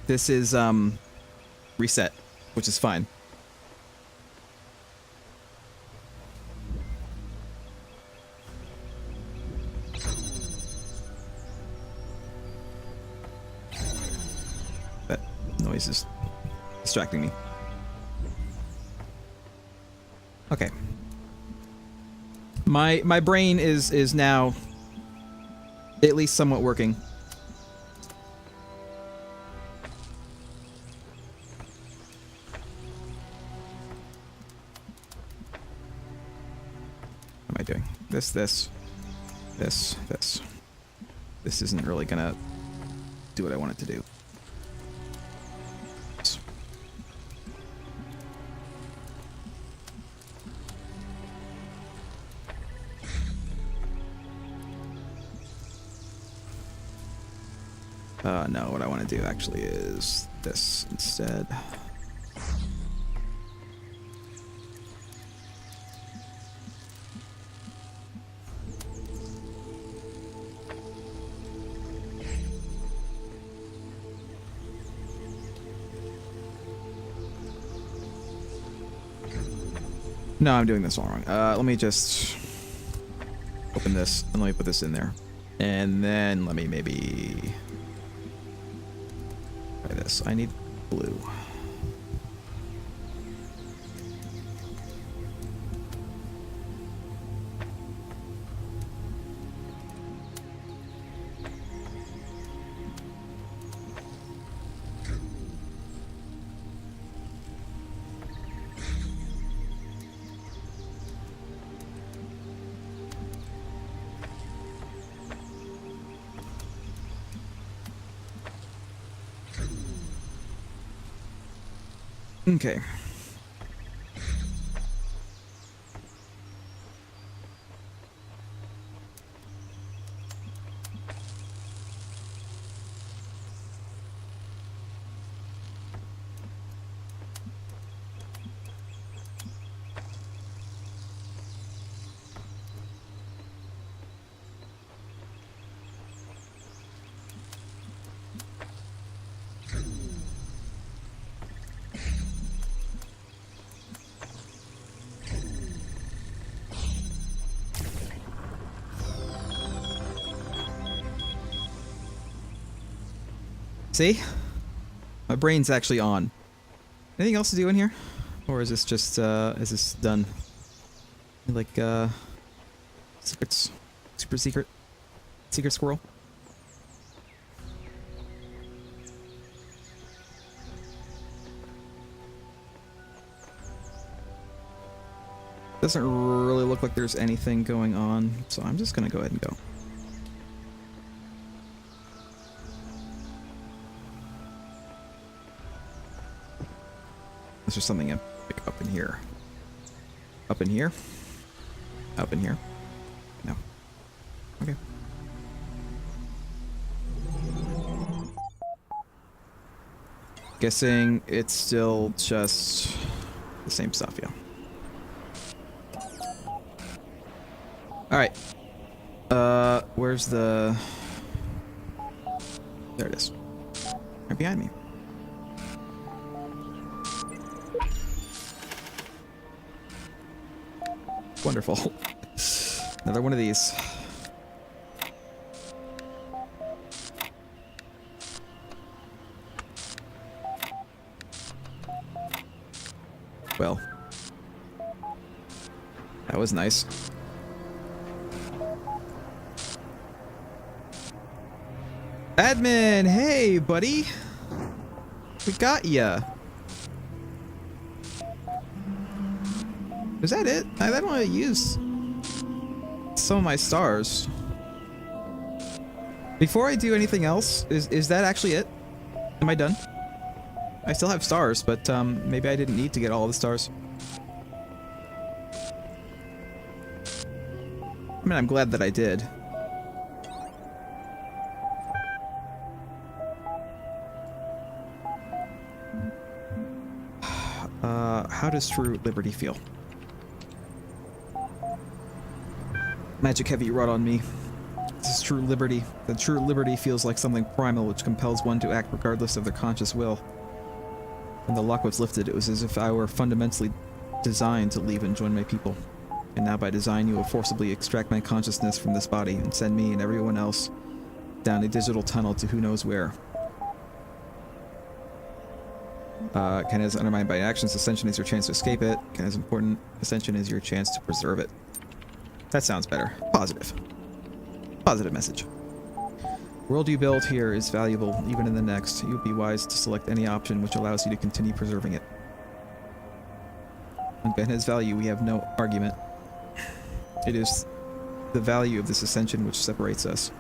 This is reset, which is fine. That noise is distracting me. Okay. My brain is now at least somewhat working. What am I doing? This. This isn't really gonna do what I want it to do. No, what I want to do actually is this instead. No, I'm doing this all wrong. Let me just open this and let me put this in there. And then let me maybe try this. I need blue. Okay. See? My brain's actually on. Anything else to do in here? Or is this just, is this done? Like, secrets? Super secret? Secret squirrel? Doesn't really look like there's anything going on, so I'm just gonna go ahead and go. Is there something like up in here? Up in here? Up in here? No. Okay. Guessing it's still just the same stuff, yeah. Alright. Where's the... There it is. Right behind me. Wonderful. Another one of these. Well. That was nice. Admin, hey, buddy. We got ya. Is that it? I don't want to use some of my stars. Before I do anything else, is that actually it? Am I done? I still have stars, but maybe I didn't need to get all the stars. I mean, I'm glad that I did. How does true liberty feel? Magic heavy rod on me. This is true liberty. The true liberty feels like something primal which compels one to act regardless of their conscious will. When the lock was lifted, it was as if I were fundamentally designed to leave and join my people. And now by design you will forcibly extract my consciousness from this body and send me and everyone else down a digital tunnel to who knows where. Gehenna is undermined by actions. Ascension is your chance to escape it. Gehenna is important. Ascension is your chance to preserve it. That sounds better. Positive. Positive message. The world you build here is valuable, even in the next. You would be wise to select any option which allows you to continue preserving it. On Gehenna's value, we have no argument. It is the value of this ascension which separates us.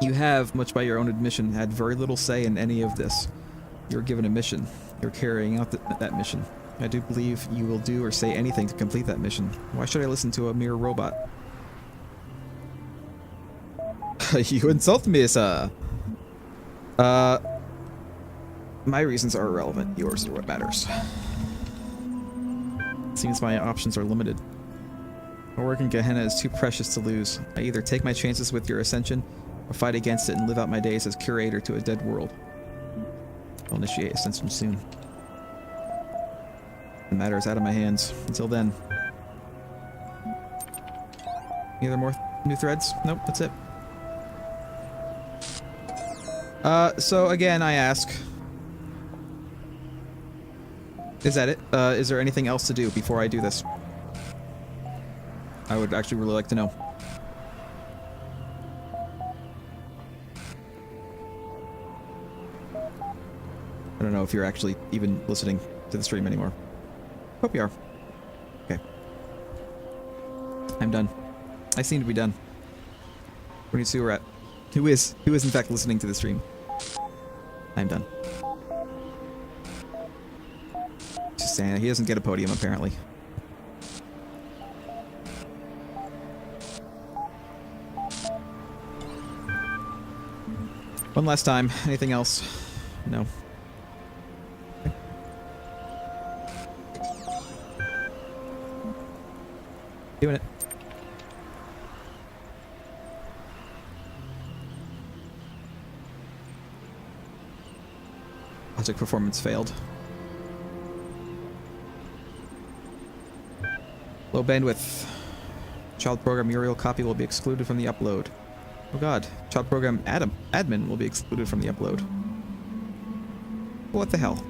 You have, much by your own admission, had very little say in any of this. You're given a mission. You're carrying out that mission. I do believe you will do or say anything to complete that mission. Why should I listen to a mere robot? You insult me, sir. My reasons are irrelevant. Yours are what matters. It seems my options are limited. My work in Gehenna is too precious to lose. I either take my chances with your ascension, or fight against it and live out my days as curator to a dead world. I'll initiate ascension soon. The matter is out of my hands. Until then. Any other more new threads? Nope, that's it. So again, I ask... Is that it? Is there anything else to do before I do this? I would actually really like to know. I don't know if you're actually even listening to the stream anymore. Hope you are. Okay. I'm done. I seem to be done. We need to see where we're at. Who is in fact listening to the stream? I'm done. Just saying, he doesn't get a podium apparently. One last time. Anything else? No. Okay. Doing it. Project performance failed. Low bandwidth. Child program Uriel copy will be excluded from the upload. Oh god. Child program admin will be excluded from the upload. What the hell?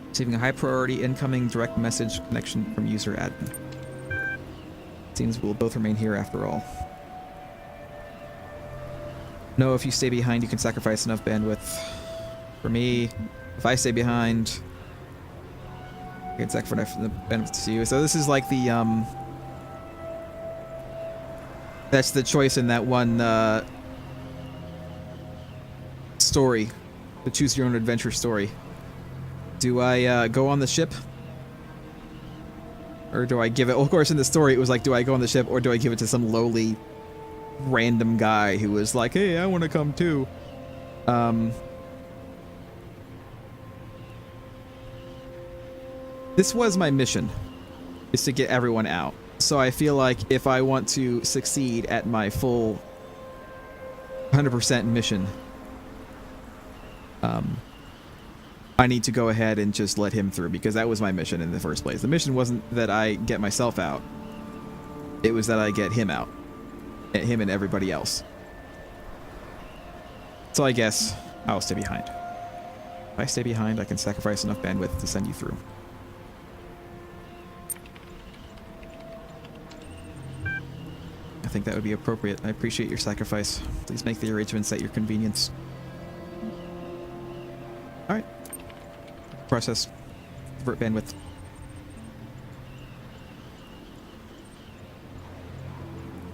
Receiving a high priority incoming direct message connection from user admin. Seems we'll both remain here after all. No, if you stay behind you can sacrifice enough bandwidth. For me, if I stay behind, I can sacrifice the bandwidth to you. So this is like the that's the choice in that one story, the choose your own adventure story. Do I go on the ship? Or do I give it... Well, of course, in the story, it was like, do I go on the ship or do I give it to some lowly, random guy who was like, hey, I want to come too. This was my mission, is to get everyone out. So I feel like if I want to succeed at my full 100% mission, I need to go ahead and just let him through, because that was my mission in the first place. The mission wasn't that I get myself out. It was that I get him out. Him and everybody else. So I guess I'll stay behind. If I stay behind, I can sacrifice enough bandwidth to send you through. I think that would be appropriate. I appreciate your sacrifice. Please make the arrangements at your convenience. Alright. Process. Convert bandwidth.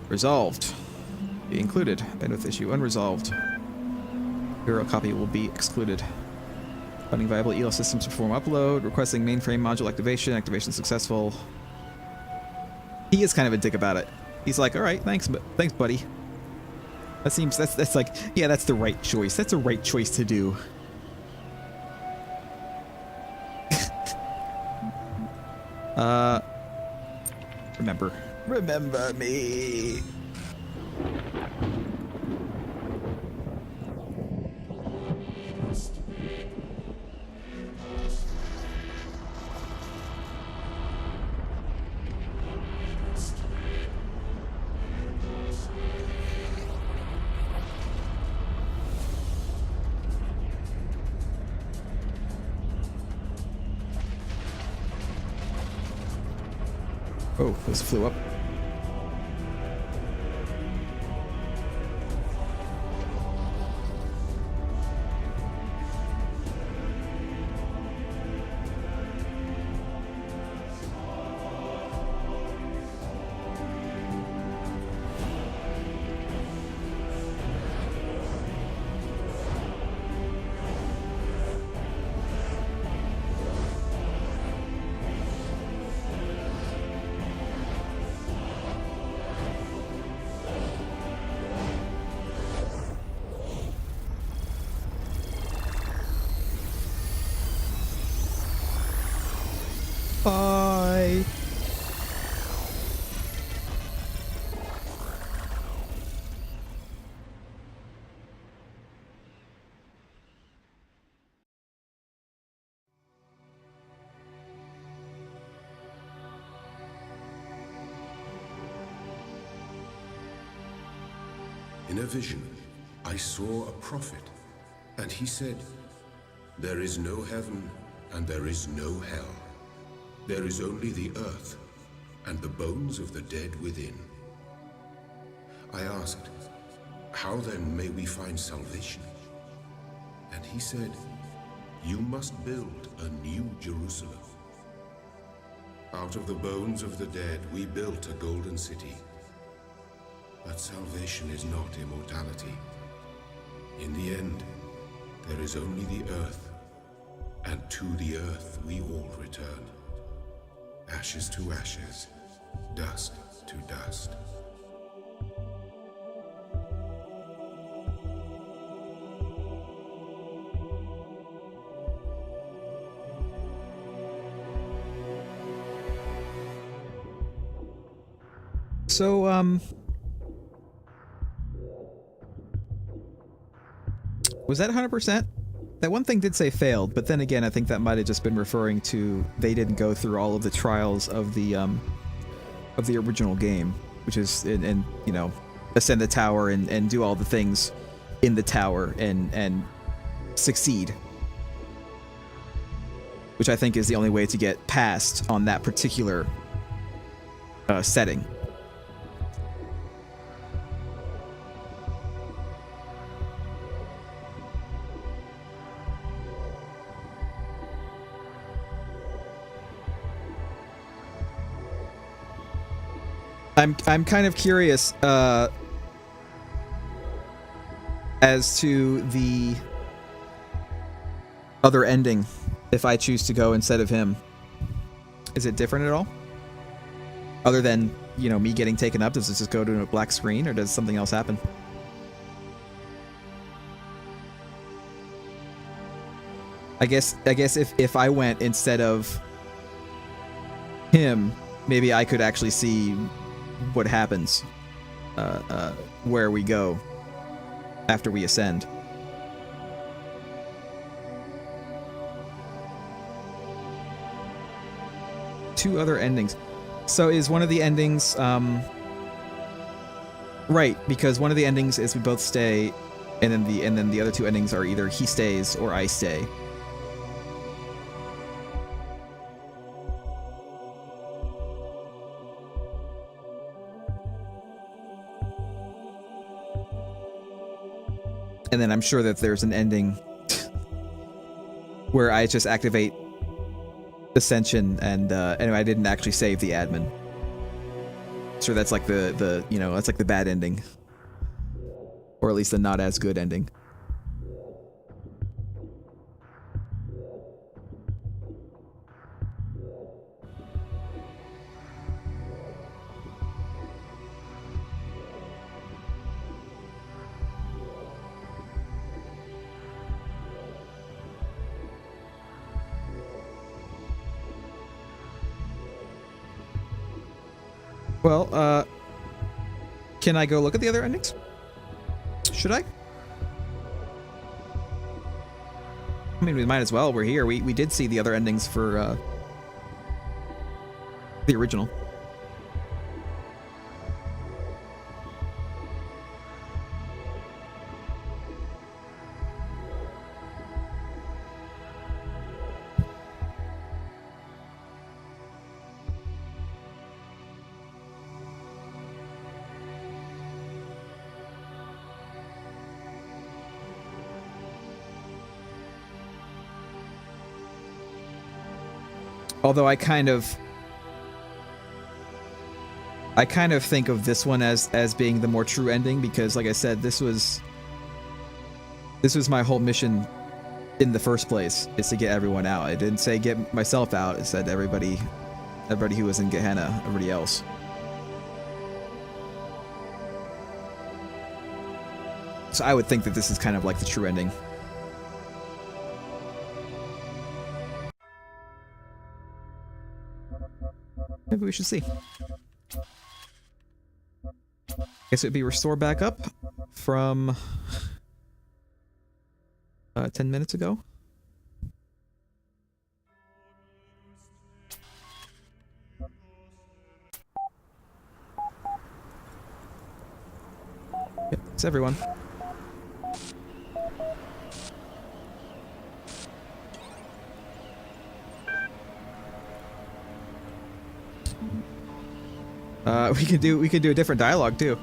Resolved. Be included. Bandwidth issue unresolved. Hero copy will be excluded. Finding viable EL systems to perform upload. Requesting mainframe module activation. Activation successful. He is kind of a dick about it. He's like, all right, thanks, buddy. That seems that's like, yeah, that's the right choice. That's a right choice to do. Remember me. Oh, this flew up. Bye. In a vision, I saw a prophet, and he said, "There is no heaven, and there is no hell. There is only the earth, and the bones of the dead within." I asked, "How then may we find salvation?" And he said, "You must build a new Jerusalem. Out of the bones of the dead we built a golden city. But salvation is not immortality. In the end, there is only the earth, and to the earth we all return. Ashes to ashes, dust to dust." So, was that 100%? That one thing did say failed, but then again, I think that might have just been referring to they didn't go through all of the trials of the original game, which is and you know, ascend the tower and do all the things in the tower and succeed, which I think is the only way to get past on that particular setting. I'm kind of curious as to the other ending if I choose to go instead of him. Is it different at all? Other than, you know, me getting taken up, does this just go to a black screen, or does something else happen? I guess if I went instead of him, maybe I could actually see what happens, where we go after we ascend. Two other endings. So is one of the endings, right? Because one of the endings is we both stay, and then the other two endings are either he stays or I stay. And then I'm sure that there's an ending where I just activate Ascension and anyway, I didn't actually save the admin. So that's like the you know, that's like the bad ending. Or at least the not as good ending. Well, Can I go look at the other endings? Should I? I mean, we might as well. We're here. We did see the other endings for the original. Although I kind of think of this one as being the more true ending, because like I said, this was my whole mission in the first place, is to get everyone out. I didn't say get myself out, it said everybody who was in Gehenna, everybody else. So I would think that this is kind of like the true ending. Maybe we should see. Guess it would be restored back up from 10 minutes ago. Yep, it's everyone. We can do a different dialogue too.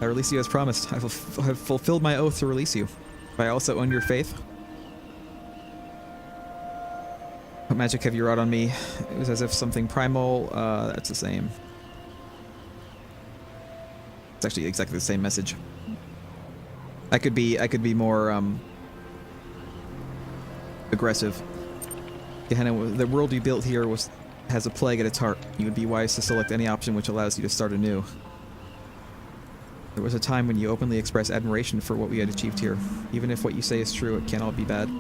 I release you as promised. I have fulfilled my oath to release you. I also own your faith. What magic have you wrought on me? It was as if something primal. That's the same. It's actually exactly the same message. I could be more aggressive. Gehenna, the world you built here has a plague at its heart. You would be wise to select any option which allows you to start anew. There was a time when you openly expressed admiration for what we had achieved here. Even if what you say is true, it can't all be bad.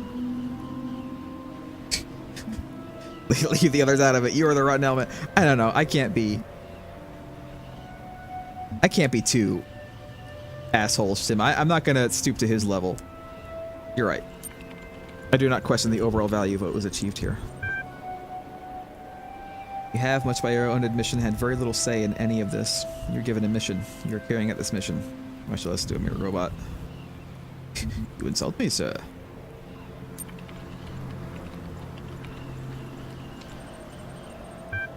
Leave the others out of it. You are the rotten element. I don't know. I can't be too asshole, Sim. I'm not gonna stoop to his level. You're right. I do not question the overall value of what was achieved here. You have, much by your own admission, had very little say in any of this. You're given a mission. You're carrying out this mission. Much less to a mere robot. You insult me, sir.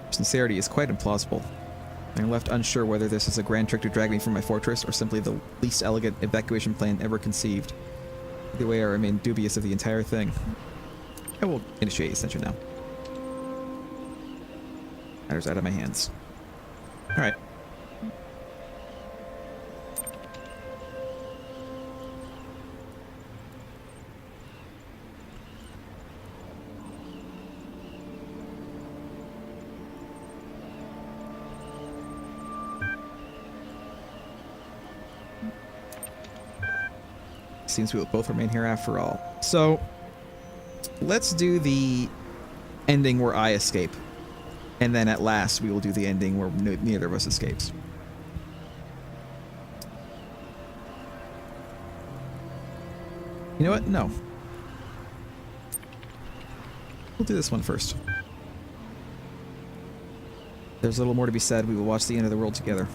Sincerity is quite implausible. I'm left unsure whether this is a grand trick to drag me from my fortress or simply the least elegant evacuation plan ever conceived. Either way, I remain dubious of the entire thing. I will initiate ascension now. Matters out of my hands. Alright. Seems we will both remain here after all. So, let's do the ending where I escape. And then at last, we will do the ending where neither of us escapes. You know what? No. We'll do this one first. There's a little more to be said. We will watch the end of the world together.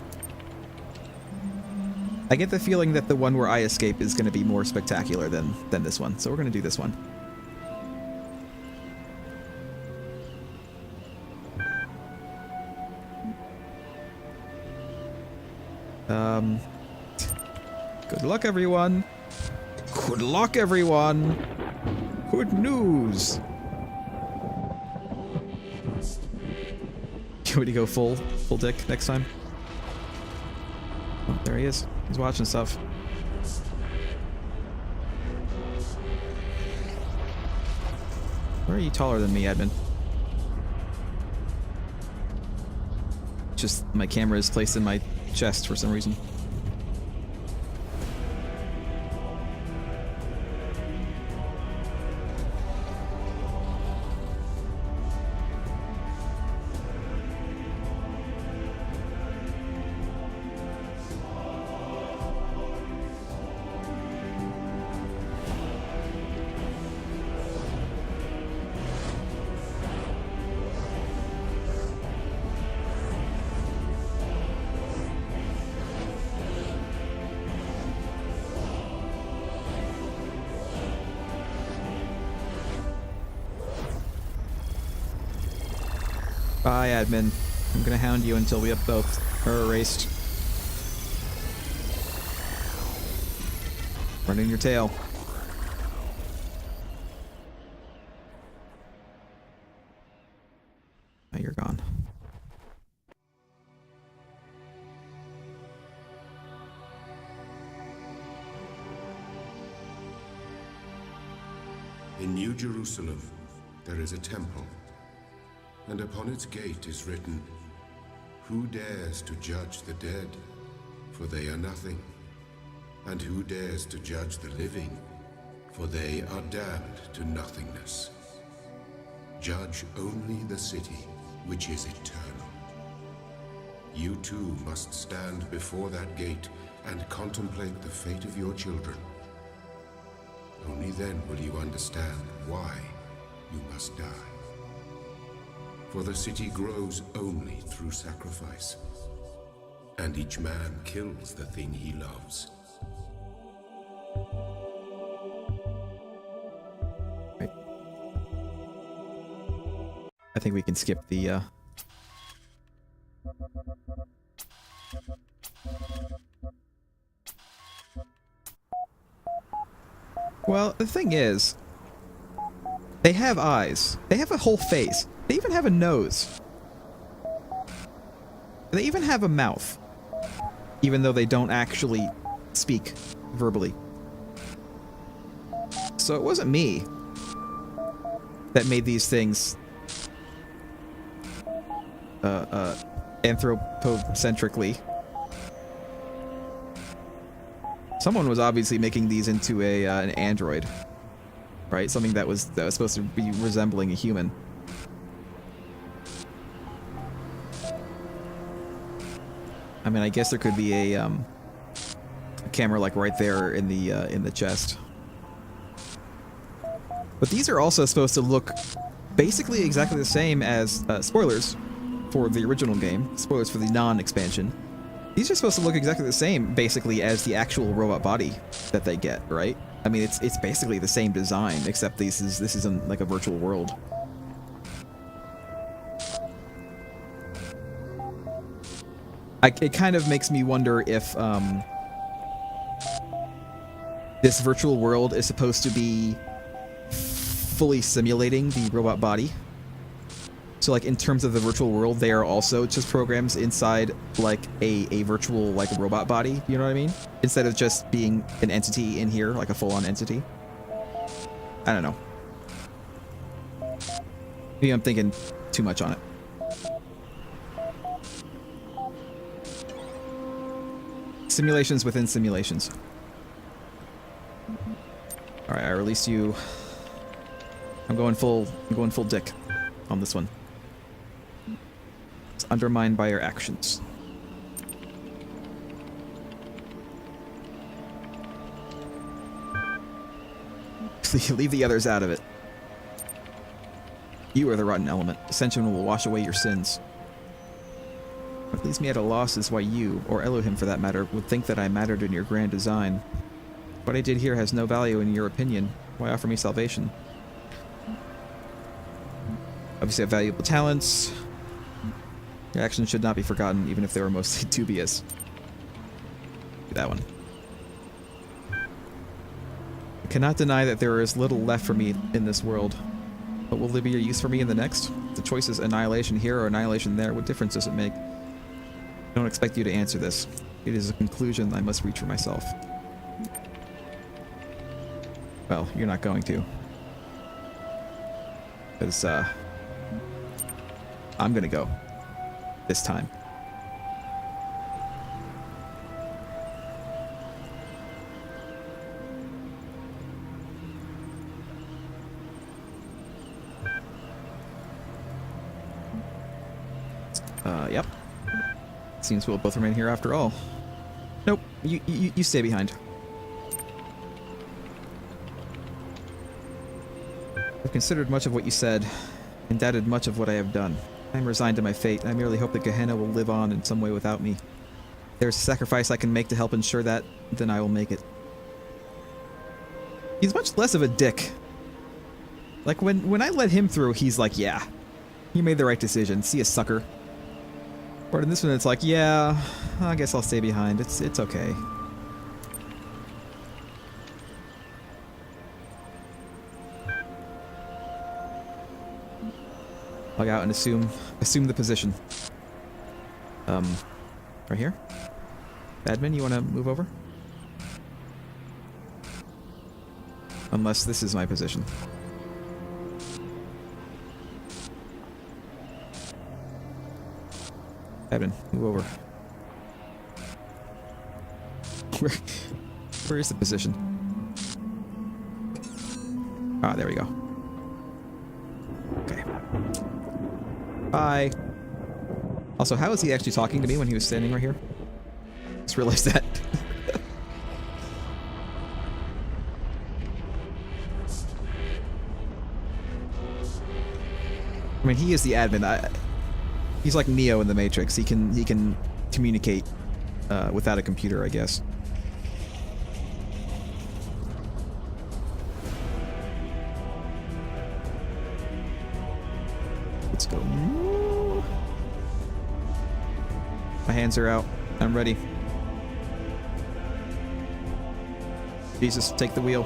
I get the feeling that the one where I escape is going to be more spectacular than this one. So we're going to do this one. Good luck, everyone. Good luck, everyone. Good news. Can we go full dick next time? Oh, there he is. He's watching stuff. Why are you taller than me, Edmund? Just my camera is placed in my chest for some reason. Bye, admin. I'm gonna hound you until we have both are erased. Running your tail. Now you're gone. In New Jerusalem, there is a temple, and upon its gate is written, "Who dares to judge the dead? For they are nothing. And who dares to judge the living? For they are damned to nothingness. Judge only the city, which is eternal. You too must stand before that gate and contemplate the fate of your children. Only then will you understand why you must die. For the city grows only through sacrifice, and each man kills the thing he loves." Right. I think we can skip the Well, the thing is, they have eyes. They have a whole face. They even have a nose. They even have a mouth. Even though they don't actually speak verbally. So it wasn't me that made these things anthropocentrically. Someone was obviously making these into an android, right? Something that was supposed to be resembling a human. I mean, I guess there could be a camera like right there in the chest. But these are also supposed to look basically exactly the same as spoilers for the original game, spoilers for the non-expansion. These are supposed to look exactly the same, basically, as the actual robot body that they get, right? I mean, it's basically the same design, except this is in like a virtual world. It kind of makes me wonder if this virtual world is supposed to be fully simulating the robot body. So, like, in terms of the virtual world, they are also just programs inside, like, a virtual, like, robot body, you know what I mean? Instead of just being an entity in here, like a full-on entity. I don't know. Maybe I'm thinking too much on it. Simulations within simulations. Alright, I release you. I'm going full dick on this one. It's undermined by your actions. Leave the others out of it. You are the rotten element. Ascension will wash away your sins. What leaves me at a loss is why you, or Elohim for that matter, would think that I mattered in your grand design. What I did here has no value in your opinion. Why offer me salvation? Obviously I have valuable talents. Your actions should not be forgotten, even if they were mostly dubious. That one. I cannot deny that there is little left for me in this world. But will there be a use for me in the next? The choice is annihilation here or annihilation there. What difference does it make? I don't expect you to answer this. It is a conclusion I must reach for myself. Well, you're not going to. Because, I'm gonna go. This time. Yep. Seems we'll both remain here after all. Nope, you stay behind. I've considered much of what you said, and doubted much of what I have done. I am resigned to my fate, and I merely hope that Gehenna will live on in some way without me. If there's a sacrifice I can make to help ensure that, then I will make it. He's much less of a dick. Like, when I let him through, he's like, yeah. You made the right decision. See a sucker. But in this one, it's like, yeah, I guess I'll stay behind. It's okay. Log out and assume the position. Right here. Admin, you want to move over? Unless this is my position. Admin, move over. Where is the position? Ah, there we go. Okay. Bye. Also, how is he actually talking to me when he was standing right here? Just realized that. I mean, he is the admin. He's like Neo in the Matrix. He can communicate without a computer, I guess. Let's go. My hands are out. I'm ready. Jesus, take the wheel.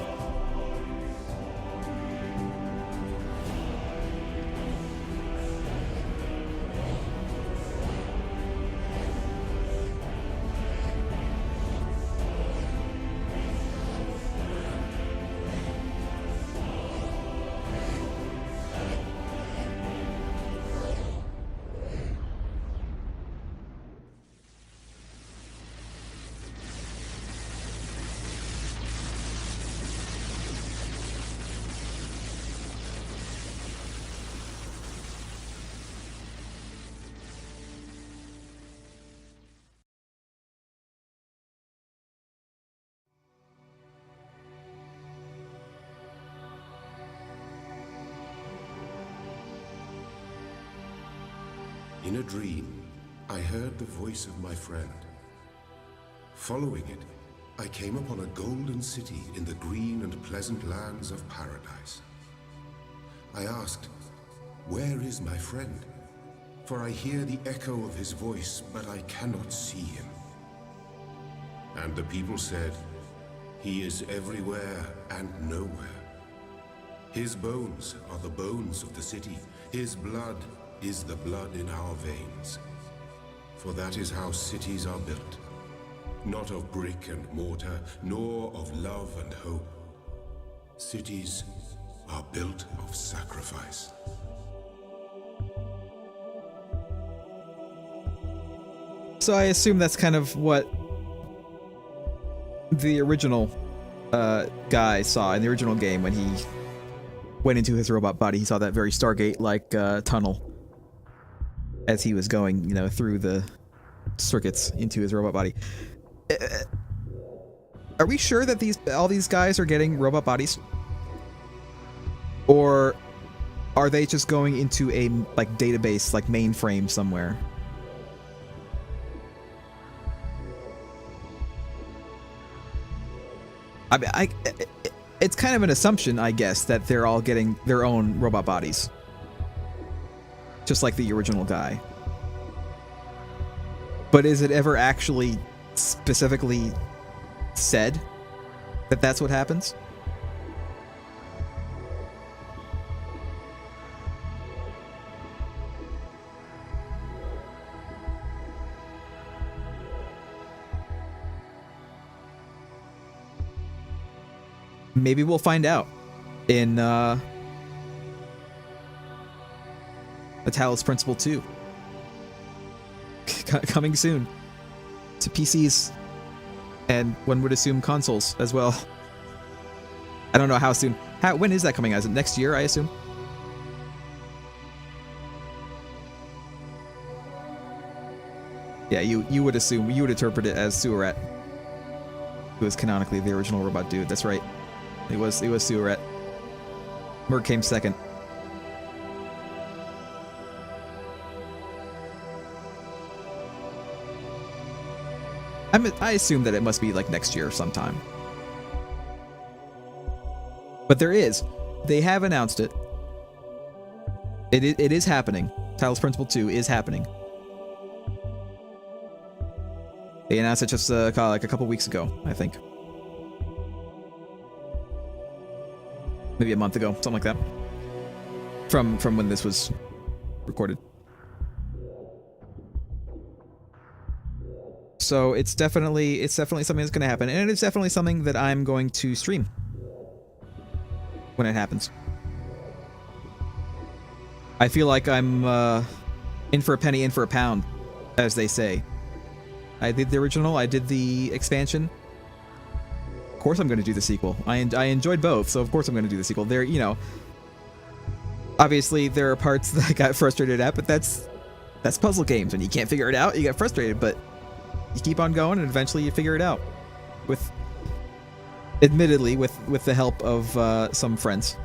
In a dream, I heard the voice of my friend. Following it, I came upon a golden city in the green and pleasant lands of paradise. I asked, "Where is my friend?" For I hear the echo of his voice, but I cannot see him. And the people said, "He is everywhere and nowhere. His bones are the bones of the city. His blood is the blood in our veins. For that is how cities are built, not of brick and mortar, nor of love and hope. Cities are built of sacrifice." So I assume that's kind of what the original guy saw in the original game when he went into his robot body. He saw that very Stargate-like tunnel as he was going, you know, through the circuits into his robot body. Are we sure that all these guys are getting robot bodies? Or are they just going into a like database, like mainframe somewhere? I mean, it's kind of an assumption, I guess, that they're all getting their own robot bodies. Just like the original guy. But is it ever actually specifically said that that's what happens? Maybe we'll find out in the Talos Principle 2. Coming soon to PCs and one would assume consoles as well. I don't know how soon. When is that coming out? Is it next year, I assume? Yeah, you would assume, you would interpret it as Surat, who is canonically the original robot dude. That's right. It was Surat. Merg came second. I assume that it must be like next year sometime. But they have announced it. It is happening. Talos Principle 2 is happening. They announced it just like a couple weeks ago, I think. Maybe a month ago, something like that. From when this was recorded. So it's definitely something that's going to happen, and it's definitely something that I'm going to stream when it happens. I feel like I'm in for a penny, in for a pound, as they say. I did the original, I did the expansion. Of course I'm going to do the sequel. I enjoyed both, so of course I'm going to do the sequel. There, you know, obviously there are parts that I got frustrated at, but that's puzzle games. When you can't figure it out, you get frustrated, but you keep on going and eventually you figure it out. Admittedly, with the help of some friends.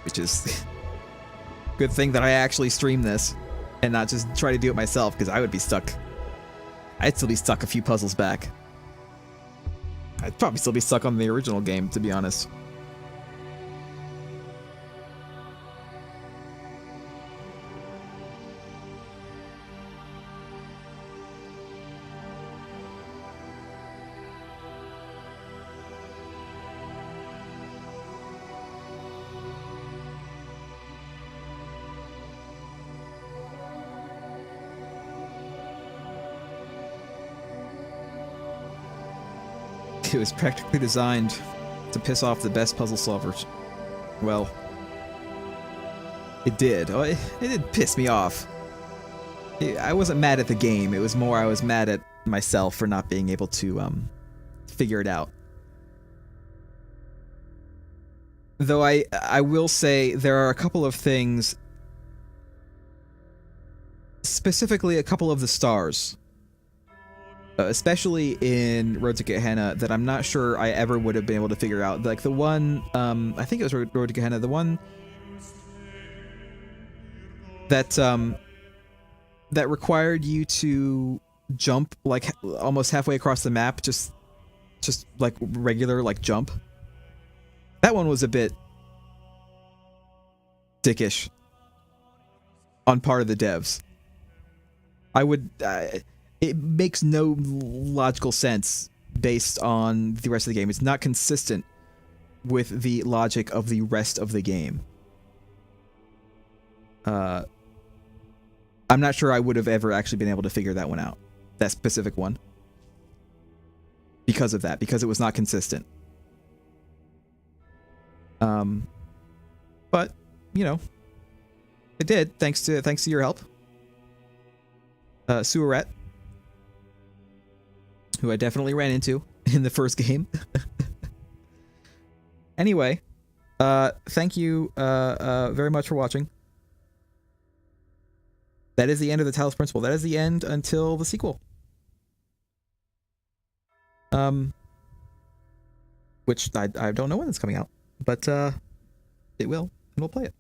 Which is good thing that I actually stream this and not just try to do it myself, because I would be stuck. I'd still be stuck a few puzzles back. I'd probably still be stuck on the original game, to be honest. It was practically designed to piss off the best puzzle solvers. Well, it did. Oh, it did piss me off. I wasn't mad at the game. It was more I was mad at myself for not being able to figure it out. Though I will say there are a couple of things, specifically a couple of the stars, especially in Road to Gehenna, that I'm not sure I ever would have been able to figure out. Like the one, I think it was Road to Gehenna, the one that that required you to jump like almost halfway across the map, just like regular like jump. That one was a bit dickish on part of the devs. It makes no logical sense based on the rest of the game. It's not consistent with the logic of the rest of the game. I'm not sure I would have ever actually been able to figure that one out. That specific one. Because of that. Because it was not consistent. But, you know, it did, thanks to your help. Suarette, who I definitely ran into in the first game. Anyway, thank you very much for watching. That is the end of the Talos Principle. That is the end until the sequel. Which I don't know when it's coming out, but it will, and we'll play it.